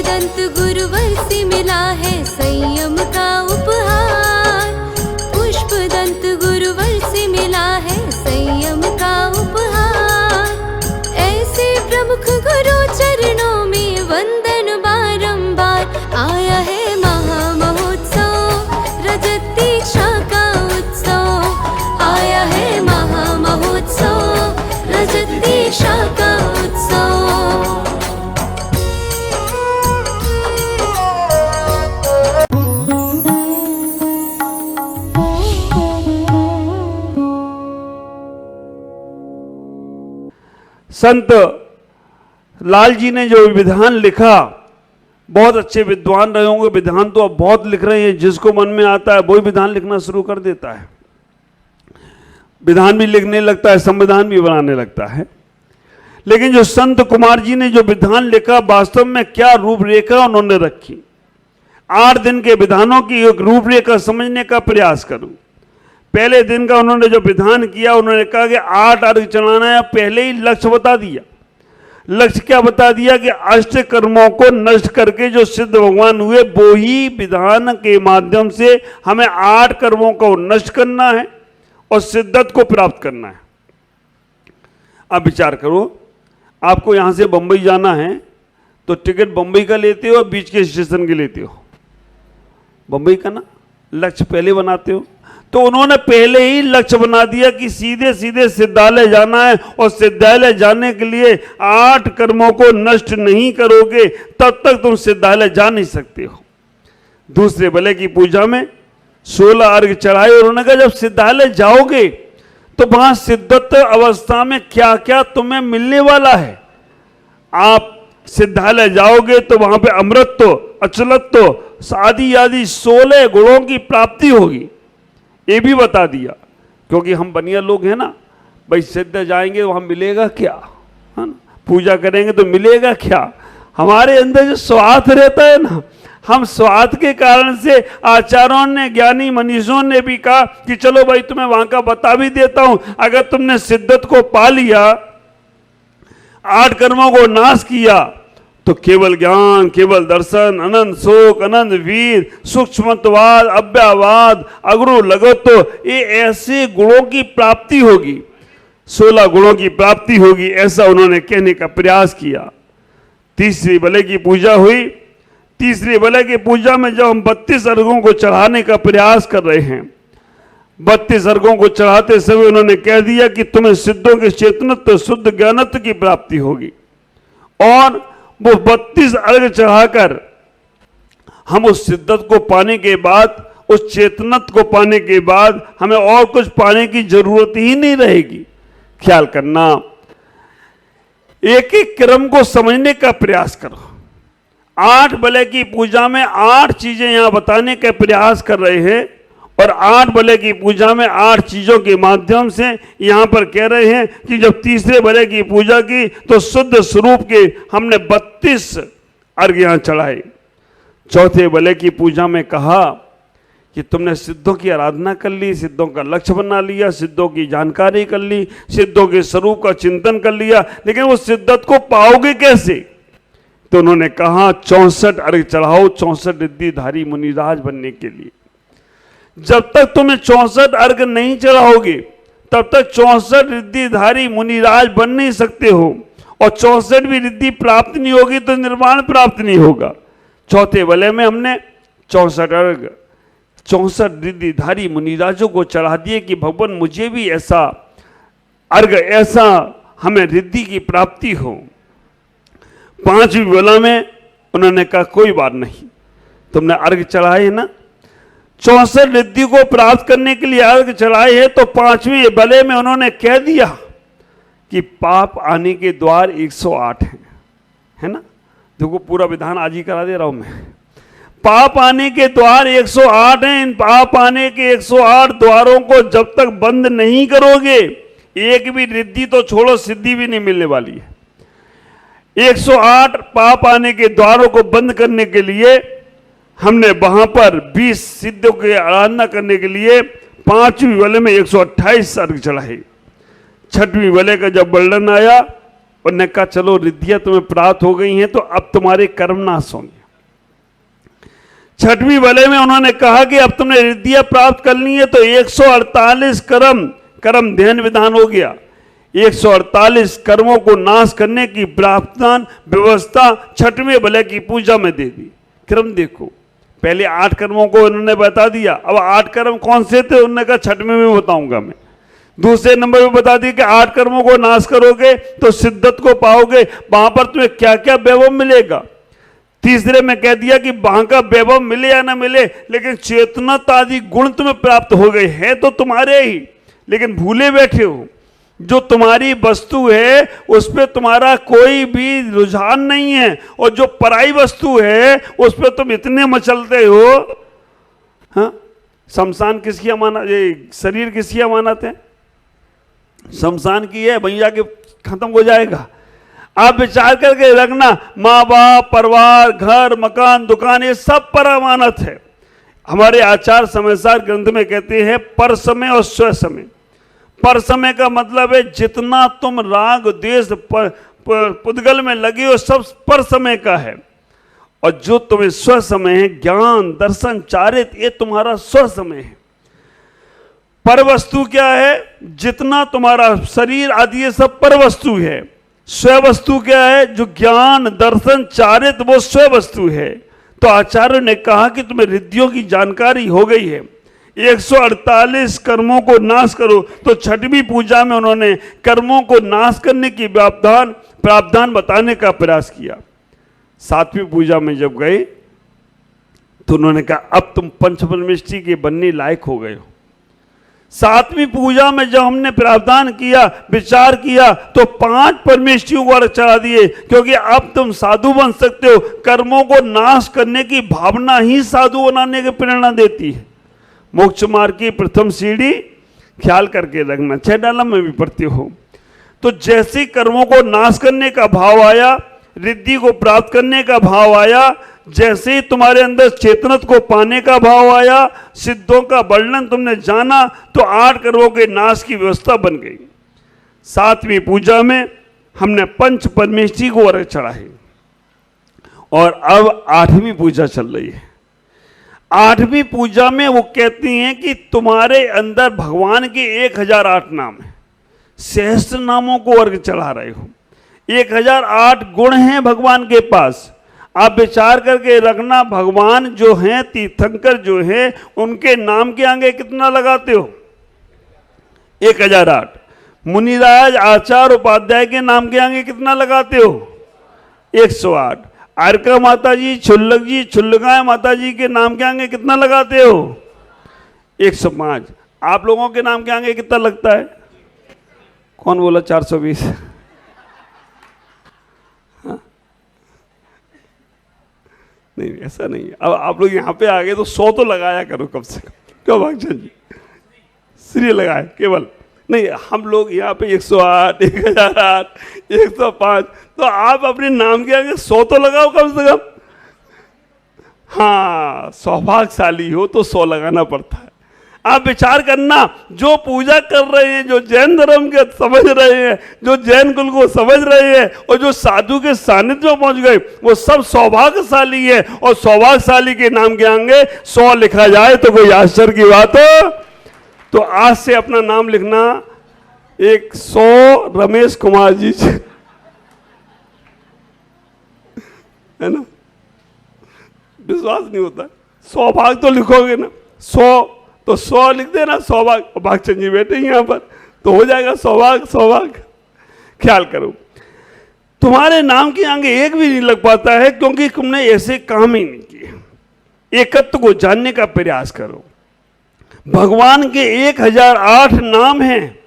पुष्पदंत गुरुवर से मिला है संयम का उपहार। पुष्पदंत गुरुवर से मिला है संयम का उपहार। ऐसे प्रमुख गुरु चरणों में वंदन बारंबार। आया है महामहोत्सव रजत दीक्षा का उत्सव। आया है महामहोत्सव रजत दीक्षा का उत्सव। संत लाल जी ने जो विधान लिखा, बहुत अच्छे विद्वान रहे होंगे, विधान तो अब बहुत लिख रहे हैं, जिसको मन में आता है वही विधान लिखना शुरू कर देता है। विधान भी लिखने लगता है, संविधान भी बनाने लगता है। लेकिन जो संत कुमार जी ने जो विधान लिखा, वास्तव में क्या रूपरेखा उन्होंने रखी। 8 दिन के विधानों की एक रूपरेखा समझने का प्रयास करूं। पहले दिन का उन्होंने जो विधान किया, उन्होंने कहा कि 8 अर्घ चढ़ाना है। पहले ही लक्ष्य बता दिया। लक्ष्य क्या बता दिया कि अष्ट कर्मों को नष्ट करके जो सिद्ध भगवान हुए, वो ही विधान के माध्यम से हमें 8 कर्मों को नष्ट करना है और सिद्धत को प्राप्त करना है। अब विचार करो, आपको यहां से बंबई जाना है तो टिकट बंबई का लेते हो, बीच के स्टेशन के लेते हो? बंबई का ना, लक्ष्य पहले बनाते हो। तो उन्होंने पहले ही लक्ष्य बना दिया कि सीधे सीधे सिद्धालय जाना है, और सिद्धालय जाने के लिए 8 कर्मों को नष्ट नहीं करोगे तब तक तुम सिद्धालय जा नहीं सकते हो। दूसरे भले की पूजा में 16 अर्घ चढ़ाए, और उन्होंने कहा जब सिद्धालय जाओगे तो वहां सिद्धत अवस्था में क्या क्या तुम्हें मिलने वाला है। आप सिद्धालय जाओगे तो वहां पे अमृतत्व, अचलत्व आदि आदि 16 गुणों की प्राप्ति होगी। ये भी बता दिया, क्योंकि हम बनिया लोग हैं ना भाई, सिद्ध जाएंगे वहां मिलेगा क्या, है ना? पूजा करेंगे तो मिलेगा क्या? हमारे अंदर जो स्वार्थ रहता है ना, हम स्वार्थ के कारण से आचार्यों ने, ज्ञानी मनीषों ने भी कहा कि चलो भाई तुम्हें वहां का बता भी देता हूं। अगर तुमने सिद्धत को पा लिया, 8 कर्मों को नाश किया, तो केवल ज्ञान, केवल दर्शन, अनंत शोक, अनंत वीर, सूक्ष्मत्वाद, अव्ययवाद, अगुरु लगत्व, ये ऐसे गुणों की प्राप्ति होगी, 16 गुणों की प्राप्ति होगी, ऐसा उन्होंने कहने का प्रयास किया। तीसरी बले की पूजा हुई। तीसरी बले की पूजा में जब हम 32 अर्घों को चढ़ाने का प्रयास कर रहे हैं, 32 अर्घों को चढ़ाते समय उन्होंने कह दिया कि तुम्हें सिद्धों के चेतनत्व, शुद्ध ज्ञानत्व की प्राप्ति होगी। और वो 32 अर्घ चढ़ाकर हम उस सिद्धत को पाने के बाद, उस चेतनत को पाने के बाद हमें और कुछ पाने की जरूरत ही नहीं रहेगी। ख्याल करना, एक एक क्रम को समझने का प्रयास करो। 8 बले की पूजा में 8 चीजें यहां बताने का प्रयास कर रहे हैं, और 8 बले की पूजा में 8 चीजों के माध्यम से यहां पर कह रहे हैं कि जब तीसरे बले की पूजा की तो शुद्ध स्वरूप के हमने 32 अर्घ यहां चढ़ाए। चौथे बले की पूजा में कहा कि तुमने सिद्धों की आराधना कर ली, सिद्धों का लक्ष्य बना लिया, सिद्धों की जानकारी कर ली, सिद्धों के स्वरूप का चिंतन कर लिया, लेकिन वो सिद्धत को पाओगे कैसे? तो उन्होंने कहा 64 अर्घ चढ़ाओ 64 रिद्धिधारी मुनिराज बनने के लिए। जब तक तुम्हें 64 अर्घ नहीं चढ़ाओगे तब तक 64 रिद्धिधारी मुनिराज बन नहीं सकते हो, और 64वीं रिद्धि प्राप्त नहीं होगी तो निर्वाण प्राप्त नहीं होगा। चौथे बले में हमने 64 अर्घ 64 रिद्धिधारी मुनिराजों को चढ़ा दिए कि भगवान मुझे भी ऐसा अर्घ, ऐसा हमें रिद्धि की प्राप्ति हो। 5वीं बला में उन्होंने कहा कोई बात नहीं, तुमने अर्घ चढ़ाए ना, 64 रिद्धि को प्राप्त करने के लिए अर्घ चढ़ाए है, तो 5वीं बले में उन्होंने कह दिया कि पाप आने के द्वार 108 हैं, है ना? देखो पूरा विधान आज ही करा दे रहा हूं मैं। पाप आने के द्वार 108 हैं। इन पाप आने के 108 द्वारों को जब तक बंद नहीं करोगे, एक भी रिद्धि तो छोड़ो, सिद्धि भी नहीं मिलने वाली है। 108 पाप आने के द्वारों को बंद करने के लिए हमने वहां पर 20 सिद्धों की आराधना करने के लिए 5वीं बले में 128 अर्घ चढ़ाए। 6वीं बले का जब वर्णन आया उन्होंने कहा चलो रिद्धियां तुम्हें प्राप्त हो गई हैं तो अब तुम्हारे कर्म नाश होंगे। छठवीं भले में उन्होंने कहा कि अब तुमने रिद्धियां प्राप्त कर ली है तो 148 कर्म ध्यान विधान हो गया। 148 कर्मों को नाश करने की प्रावधान व्यवस्था छठवें भले की पूजा में दे दी। क्रम देखो, पहले 8 कर्मों को उन्होंने बता दिया, अब 8 कर्म कौन से थे उन्होंने कहा छठवें में बताऊंगा मैं। दूसरे नंबर में बता दिया कि 8 कर्मों को नाश करोगे तो सिद्धत को पाओगे, वहां पर तुम्हें क्या क्या वैभव मिलेगा। तीसरे में कह दिया कि वहां का वैभव मिले या ना मिले, लेकिन चेतनत आदि गुण तुम्हें प्राप्त हो गए हैं तो तुम्हारे ही, लेकिन भूले बैठे हो। जो तुम्हारी वस्तु है उस पर तुम्हारा कोई भी रुझान नहीं है, और जो पराई वस्तु है उस पर तुम इतने मचलते हो। हाँ, शमशान किसकी अमानत, ये शरीर किसकी अमानत है? शमशान की है, वहीं जाके खत्म हो जाएगा। आप विचार करके रखना, माँ बाप, परिवार, घर, मकान, दुकान, ये सब पर अमानत है। हमारे आचार समाचार ग्रंथ में कहते हैं पर समय और स्व समय। पर समय का मतलब है जितना तुम राग द्वेष पुद्गल में लगे हो सब पर समय का है, और जो तुम्हें स्व समय है, ज्ञान दर्शन चारित, ये तुम्हारा स्व समय है। पर वस्तु क्या है? जितना तुम्हारा शरीर आदि ये सब पर वस्तु है। स्व वस्तु क्या है? जो ज्ञान दर्शन चारित, वो स्व वस्तु है। तो आचार्य ने कहा कि तुम्हें रिद्धियों की जानकारी हो गई है, 148 कर्मों को नाश करो। तो छठवीं पूजा में उन्होंने कर्मों को नाश करने की प्रावधान बताने का प्रयास किया। सातवीं पूजा में जब गए तो उन्होंने कहा अब तुम पंचपरमेष्ठी के बनने लायक हो गए हो। सातवीं पूजा में जब हमने प्रावधान किया, विचार किया, तो 5 परमेष्ठियों को अर्घ चढ़ा दिए, क्योंकि अब तुम साधु बन सकते हो। कर्मों को नाश करने की भावना ही साधु बनाने की प्रेरणा देती है। मोक्ष मार्ग की प्रथम सीढ़ी ख्याल करके रखना, 6 डालम में भी पढ़ते हो। तो जैसे कर्मों को नाश करने का भाव आया, रिद्धि को प्राप्त करने का भाव आया, जैसे ही तुम्हारे अंदर चेतनत को पाने का भाव आया, सिद्धों का वर्णन तुमने जाना, तो 8 कर्मों के नाश की व्यवस्था बन गई। सातवीं पूजा में हमने पंच परमेष्ठी को अर्घ चढ़ाए, और अब 8वीं पूजा चल रही है। 8वीं पूजा में वो कहती हैं कि तुम्हारे अंदर भगवान के 1008 नाम है, सहस्त्र नामों को अर्घ चढ़ा रहे हो। 1008 गुण हैं भगवान के पास। आप विचार करके रखना, भगवान जो हैं, तीर्थंकर जो हैं, उनके नाम के आगे कितना लगाते हो? 1008। मुनिराज आचार्य उपाध्याय के नाम के आगे कितना लगाते हो? 108। आरका माता जी, छुल्लक जी, छुल्लकाय माता जी के नाम के आगे कितना लगाते हो? 105। आप लोगों के नाम के आगे कितना लगता है? कौन बोला 420? नहीं, ऐसा नहीं है। अब आप लोग यहाँ पे आ गए तो 100 तो लगाया करो कम से कम। क्यों भागचंद जी? श्री लगाए केवल नहीं, हम लोग यहाँ पे 108, 1008, 105, तो आप अपने नाम के आगे 100 तो लगाओ कम से कम। हाँ, सौभाग्यशाली हो तो 100 लगाना पड़ता है। आप विचार करना, जो पूजा कर रहे हैं, जो जैन धर्म के समझ रहे हैं, जो जैन कुल को समझ रहे हैं, और जो साधु के सानिध्य में पहुंच गए, वो सब सौभाग्यशाली है। और सौभाग्यशाली के नाम के आगे 100 लिखा जाए तो कोई आश्चर्य की बात हो? तो आज से अपना नाम लिखना, 100 रमेश कुमार जी है ना? विश्वास नहीं होता, सौभाग्य तो लिखोगे ना, 100 तो 100 लिख देना, सौभाग्य। भागचंद जी बैठे यहाँ पर तो हो जाएगा सौभाग्य। सौभाग्य ख्याल करो, तुम्हारे नाम के आगे एक भी नहीं लग पाता है, क्योंकि तुमने ऐसे काम ही नहीं किए। एकत्व को जानने का प्रयास करो। भगवान के 1008 नाम हैं,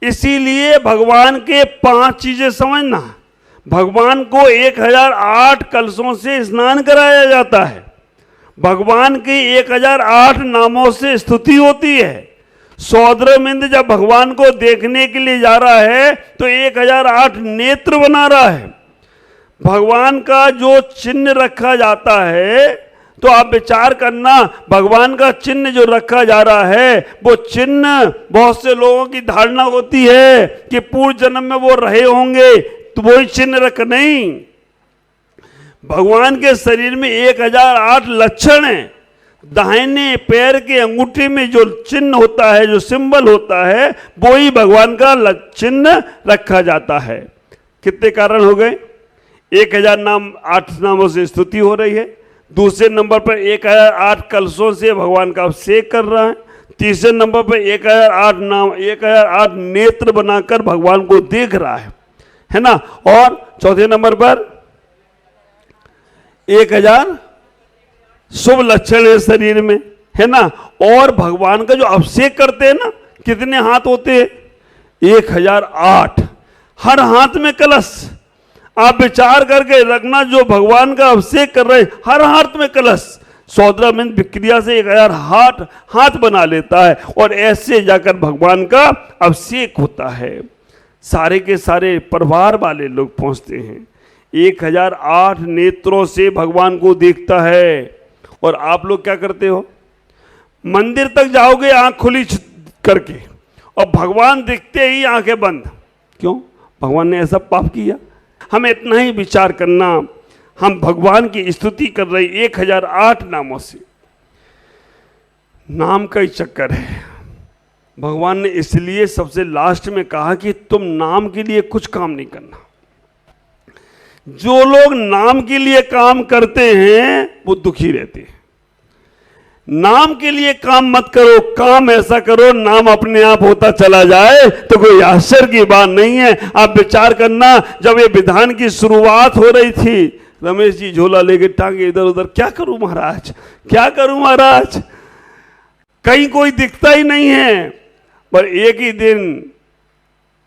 इसीलिए भगवान के 5 चीजें समझना। भगवान को 1008 कलशों से स्नान कराया जाता है। भगवान के 1008 नामों से स्तुति होती है। सौद्रमिंद जब भगवान को देखने के लिए जा रहा है तो 1008 नेत्र बना रहा है। भगवान का जो चिन्ह रखा जाता है, तो आप विचार करना, भगवान का चिन्ह जो रखा जा रहा है, वो चिन्ह बहुत से लोगों की धारणा होती है कि पूर्व जन्म में वो रहे होंगे, तो वही चिन्ह रख नहीं। भगवान के शरीर में 1008 लक्षण हैं। दाहिने पैर के अंगूठे में जो चिन्ह होता है, जो सिंबल होता है, वो ही भगवान का चिन्ह रखा जाता है। कितने कारण हो गए? 1000 नाम, 8 नामों से स्तुति हो रही है। दूसरे नंबर पर 1008 कलशों से भगवान का अभिषेक कर रहा है। तीसरे नंबर पर 1008 नाम, 1008 नेत्र बनाकर भगवान को देख रहा है ना। और चौथे नंबर पर 1000 शुभ लक्षण है शरीर में, है ना। और भगवान का जो अभिषेक करते हैं ना, कितने हाथ होते हैं? 1008। हर हाथ में कलश। आप विचार करके रखना, जो भगवान का अभिषेक कर रहे हैं, हर हाथ में कलश। 14 विक्रिया से 1000 हाथ बना लेता है और ऐसे जाकर भगवान का अभिषेक होता है। सारे के सारे परिवार वाले लोग पहुंचते हैं। 1008 नेत्रों से भगवान को देखता है। और आप लोग क्या करते हो? मंदिर तक जाओगे आंख खुली करके, और भगवान दिखते ही आंखें बंद। क्यों? भगवान ने ऐसा पाप किया? हमें इतना ही विचार करना, हम भगवान की स्तुति कर रहे 1008 नामों से। नाम का ही चक्कर है। भगवान ने इसलिए सबसे लास्ट में कहा कि तुम नाम के लिए कुछ काम नहीं करना। जो लोग नाम के लिए काम करते हैं वो दुखी रहते हैं। नाम के लिए काम मत करो, काम ऐसा करो नाम अपने आप होता चला जाए, तो कोई आश्चर्य की बात नहीं है। आप विचार करना, जब ये विधान की शुरुआत हो रही थी, रमेश जी झोला लेके टांगे इधर उधर, क्या करूं महाराज, क्या करूं महाराज, कहीं कोई दिखता ही नहीं है। पर एक ही दिन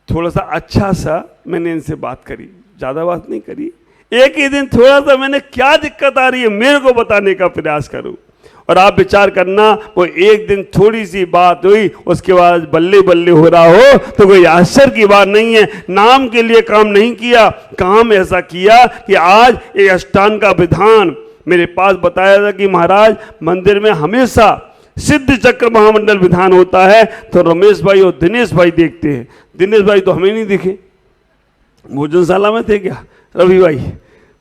थोड़ा सा अच्छा सा मैंने इनसे बात करी, ज्यादा बात नहीं करी। एक ही दिन थोड़ा सा मैंने क्या दिक्कत आ रही है मेरे को बताने का प्रयास करूं। और आप विचार करना, वो एक दिन थोड़ी सी बात हुई, उसके बाद बल्ले बल्ले हो रहा हो, तो कोई आश्चर्य की बात नहीं है। नाम के लिए काम नहीं किया, काम ऐसा किया कि आज एक अष्टांग का विधान मेरे पास बताया था कि महाराज मंदिर में हमेशा सिद्ध चक्र महामंडल विधान होता है, तो रमेश भाई और दिनेश भाई देखते हैं। दिनेश भाई तो हमें नहीं दिखे, भोजनशाला में थे क्या? रवि भाई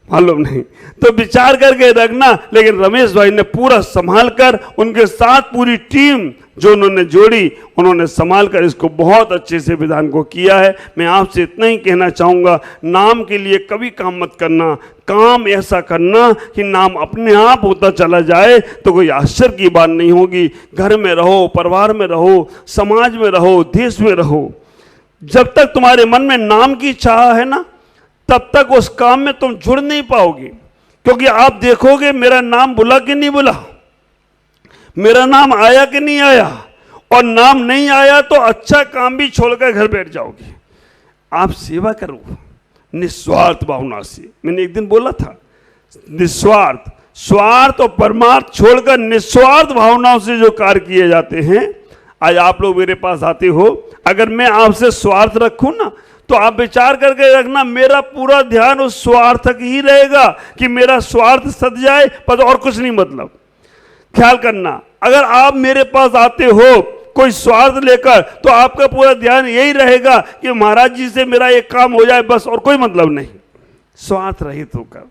मालूम नहीं। तो विचार करके रखना। लेकिन रमेश भाई ने पूरा संभाल कर, उनके साथ पूरी टीम जो उन्होंने जोड़ी, उन्होंने संभाल कर इसको बहुत अच्छे से विधान को किया है। मैं आपसे इतना ही कहना चाहूँगा, नाम के लिए कभी काम मत करना। काम ऐसा करना कि नाम अपने आप होता चला जाए, तो कोई आश्चर्य की बात नहीं होगी। घर में रहो, परिवार में रहो, समाज में रहो, देश में रहो, जब तक तुम्हारे मन में नाम की चाह है ना, तब तक उस काम में तुम जुड़ नहीं पाओगे। क्योंकि आप देखोगे मेरा नाम बुला कि नहीं बुला, मेरा नाम आया कि नहीं आया, और नाम नहीं आया तो अच्छा काम भी छोड़कर घर बैठ जाओगे। आप सेवा करो निस्वार्थ भावना से। मैंने एक दिन बोला था, निस्वार्थ, स्वार्थ और परमार्थ छोड़कर निस्वार्थ भावनाओं से जो कार्य किए जाते हैं। आज आप लोग मेरे पास आते हो, अगर मैं आपसे स्वार्थ रखूं ना, तो आप विचार करके रखना, मेरा पूरा ध्यान उस स्वार्थ तक ही रहेगा कि मेरा स्वार्थ सद जाए, पर और कुछ नहीं। मतलब ख्याल करना, अगर आप मेरे पास आते हो कोई स्वार्थ लेकर, तो आपका पूरा ध्यान यही रहेगा कि महाराज जी से मेरा एक काम हो जाए, बस, और कोई मतलब नहीं। स्वार्थ रहित होकर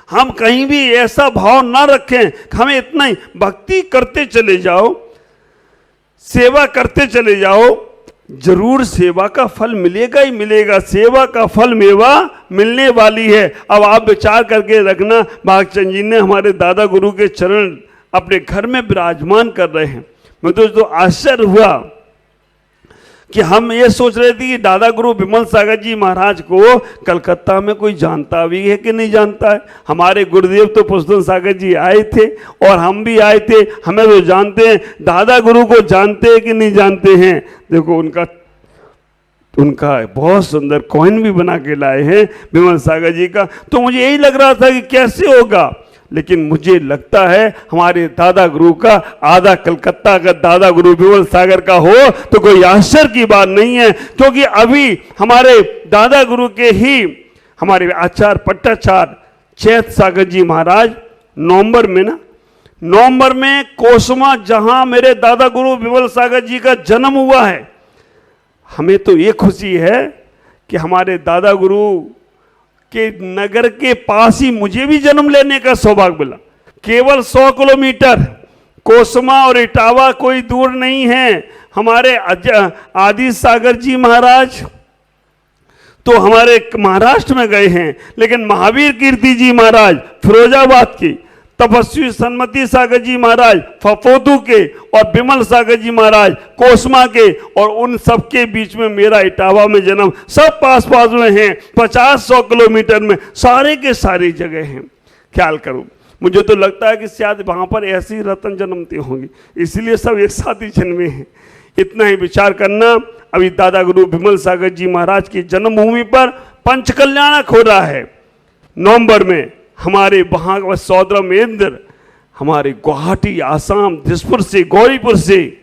हम कहीं भी ऐसा भाव ना रखें। हमें इतना ही भक्ति करते चले जाओ, सेवा करते चले जाओ, जरूर सेवा का फल मिलेगा ही मिलेगा। सेवा का फल मेवा मिलने वाली है। अब आप विचार करके रखना, भागचंद जी ने हमारे दादा गुरु के चरण अपने घर में विराजमान कर रहे हैं। मैं तो आश्चर्य हुआ कि हम ये सोच रहे थे कि दादा गुरु विमल सागर जी महाराज को कलकत्ता में कोई जानता भी है कि नहीं जानता है। हमारे गुरुदेव तो पुष्पन सागर जी आए थे और हम भी आए थे, हमें तो जानते हैं। दादा गुरु को जानते हैं कि नहीं जानते हैं? देखो उनका बहुत सुंदर कॉइन भी बना के लाए हैं विमल सागर जी का। तो मुझे यही लग रहा था कि कैसे होगा, लेकिन मुझे लगता है हमारे दादा गुरु का, आधा कलकत्ता का दादा गुरु विमल सागर का हो तो कोई आश्चर्य की बात नहीं है। क्योंकि अभी हमारे दादा गुरु के ही हमारे आचार्य पट्टाचार्य चैत सागर जी महाराज नवंबर में कोसमा, जहां मेरे दादा गुरु विमल सागर जी का जन्म हुआ है। हमें तो ये खुशी है कि हमारे दादा गुरु के नगर के पास ही मुझे भी जन्म लेने का सौभाग्य मिला। केवल 100 किलोमीटर, कोसमा और इटावा कोई दूर नहीं है। हमारे आदि सागर जी महाराज तो हमारे महाराष्ट्र में गए हैं, लेकिन महावीर कीर्ति जी महाराज फिरोजाबाद की, तपस्वी सन्मति सागर जी महाराज फफोदू के और बिमल सागर जी महाराज कोसमा के, और उन सबके बीच में मेरा इटावा में जन्म, सब पास पास में हैं, 50-100 किलोमीटर में सारे के सारी जगह हैं। ख्याल करो, मुझे तो लगता है कि शायद वहाँ पर ऐसी रतन जन्मती होंगी, इसलिए सब एक साथ ही जन्मे हैं। इतना ही विचार करना। अभी दादा गुरु बिमल सागर जी महाराज की जन्मभूमि पर पंचकल्याणक हो रहा है नवंबर में। हमारे वहाँ का सौद्रमेंद्र, हमारे गुवाहाटी आसाम दिसपुर से, गौरीपुर से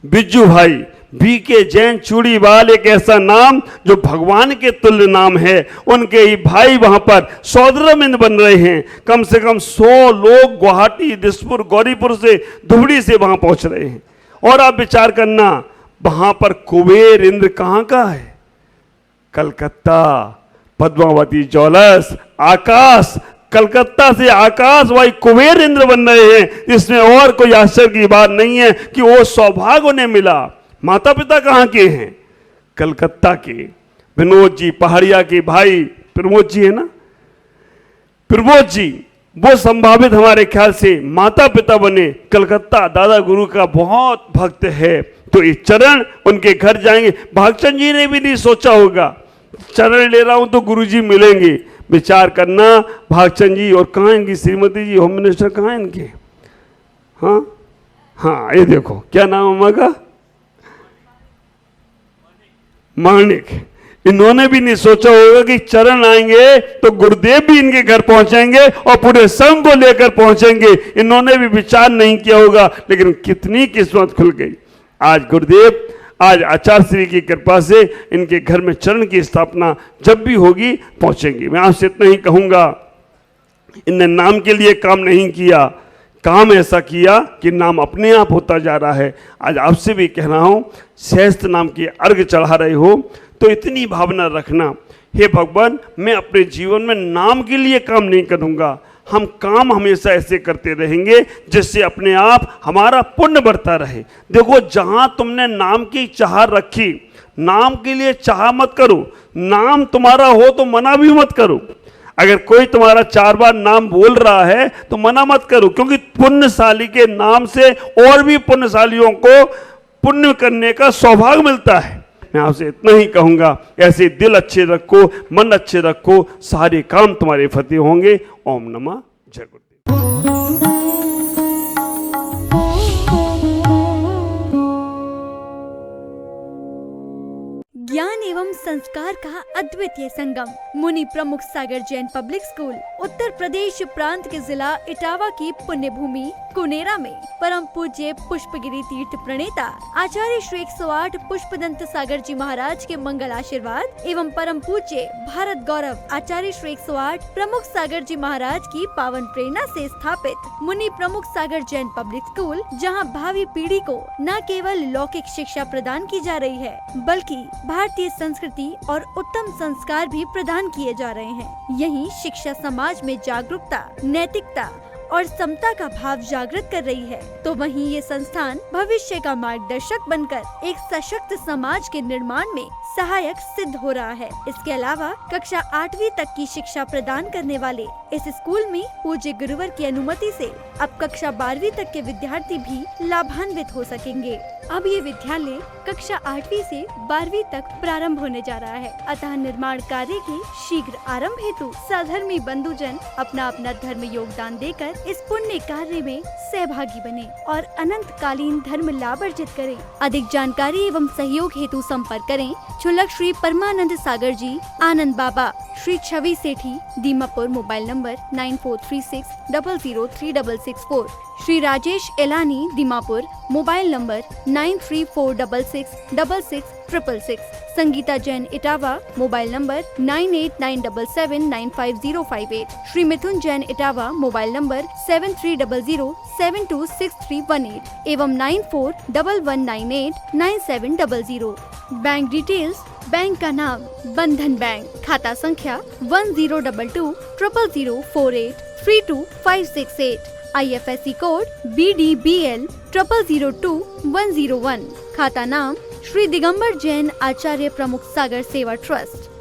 बिज्जू भाई बीके जैन चूड़ीवाल, एक ऐसा नाम जो भगवान के तुल्य नाम है, उनके ही भाई वहां पर सौद्रमेंद्र बन रहे हैं। कम से कम 100 लोग गुवाहाटी दिसपुर गौरीपुर से, धुबड़ी से वहां पहुंच रहे हैं। और आप विचार करना, वहां पर कुबेर इंद्र कहाँ का है? कलकत्ता, पद्मावती ज्वेलर्स, आकाश, कलकत्ता से आकाश भाई कुबेर इंद्र बन रहे हैं। इसमें और कोई आश्चर्य की बात नहीं है कि वो सौभाग्य उन्हें मिला। माता पिता कहाँ के हैं? कलकत्ता के। विनोद जी पहाड़िया के भाई प्रमोद जी है ना, प्रमोद जी वो संभावित हमारे ख्याल से माता पिता बने। कलकत्ता दादा गुरु का बहुत भक्त है, तो ये चरण उनके घर जाएंगे। भागचंद जी ने भी नहीं सोचा होगा चरण ले रहा हूं तो गुरुजी मिलेंगे। विचार करना, भागचंद जी और कहाँ इनकी श्रीमती जी, होम मिनिस्टर कहाँ है इनके? हाँ, ये देखो क्या नाम अम्मा का? माणिक। इन्होंने भी नहीं सोचा होगा कि चरण आएंगे तो गुरुदेव भी इनके घर पहुंचेंगे और पूरे संघ को लेकर पहुंचेंगे। इन्होंने भी विचार नहीं किया होगा, लेकिन कितनी किस्मत खुल गई। आज गुरुदेव, आज आचार्य श्री की कृपा से इनके घर में चरण की स्थापना जब भी होगी पहुंचेंगे। मैं आपसे इतना ही कहूंगा, इनने नाम के लिए काम नहीं किया, काम ऐसा किया कि नाम अपने आप होता जा रहा है। आज आपसे भी कह रहा हूं, सहस्त्र नाम की अर्घ चढ़ा रहे हो तो इतनी भावना रखना, हे भगवान मैं अपने जीवन में नाम के लिए काम नहीं करूंगा। हम काम हमेशा ऐसे करते रहेंगे जिससे अपने आप हमारा पुण्य बढ़ता रहे। देखो, जहां तुमने नाम की चाह रखी, नाम के लिए चाह मत करो। नाम तुम्हारा हो तो मना भी मत करो। अगर कोई तुम्हारा 4 बार नाम बोल रहा है तो मना मत करो, क्योंकि पुण्यशाली के नाम से और भी पुण्यशालियों को पुण्य करने का सौभाग्य मिलता है। मैं आपसे इतना ही कहूंगा, ऐसे दिल अच्छे रखो, मन अच्छे रखो, सारे काम तुम्हारे फतेह होंगे। ओम नमः जय गुरुदेव। ज्ञान एवं संस्कार का अद्वितीय संगम, मुनि प्रमुख सागर जैन पब्लिक स्कूल उत्तर प्रदेश प्रांत के जिला इटावा की पुण्य भूमि कुनेरा में परम पूज्य पुष्पगिरी तीर्थ प्रणेता आचार्य श्री 108 पुष्पदंत सागर जी महाराज के मंगल आशीर्वाद एवं परम पूज्य भारत गौरव आचार्य श्री 108 प्रमुख सागर जी महाराज की पावन प्रेरणा से स्थापित मुनि प्रमुख सागर जैन पब्लिक स्कूल, जहां भावी पीढ़ी को न केवल लौकिक शिक्षा प्रदान की जा रही है, बल्कि भारतीय संस्कृति और उत्तम संस्कार भी प्रदान किए जा रहे हैं। यही शिक्षा समाज में जागरूकता, नैतिकता और समता का भाव जागृत कर रही है, तो वहीं ये संस्थान भविष्य का मार्गदर्शक बनकर एक सशक्त समाज के निर्माण में सहायक सिद्ध हो रहा है। इसके अलावा कक्षा 8वीं तक की शिक्षा प्रदान करने वाले इस स्कूल में पूज्य गुरुवर की अनुमति से अब कक्षा 12वीं तक के विद्यार्थी भी लाभान्वित हो सकेंगे। अब ये विद्यालय कक्षा 8वीं से 12वीं तक प्रारंभ होने जा रहा है, अतः निर्माण कार्य के शीघ्र आरंभ हेतु सधर्मी बंधुजन अपना अपना धर्म योगदान देकर इस पुण्य कार्य में सहभागी बने और अनंत कालीन धर्म लाभ अर्जित करें। अधिक जानकारी एवं सहयोग हेतु संपर्क करें छुलक Shri Paramanand Sagar ji, Anand Baba, Shri Chhavi Sethi, Dimapur, mobile number 9436003664, Shri Rajesh Elani, Dimapur, mobile number 9346666666, Sangeeta Jain, Etawah, mobile number 9897795058, Shri Mithun Jain, Etawah, mobile number 7300726318 एवं 9411989700। बैंक डिटेल्स बैंक का नाम बंधन बैंक। खाता संख्या 1022000048325668। IFSC code BDBL 002101। खाता नाम श्री दिगंबर जैन आचार्य प्रमुख सागर सेवा ट्रस्ट।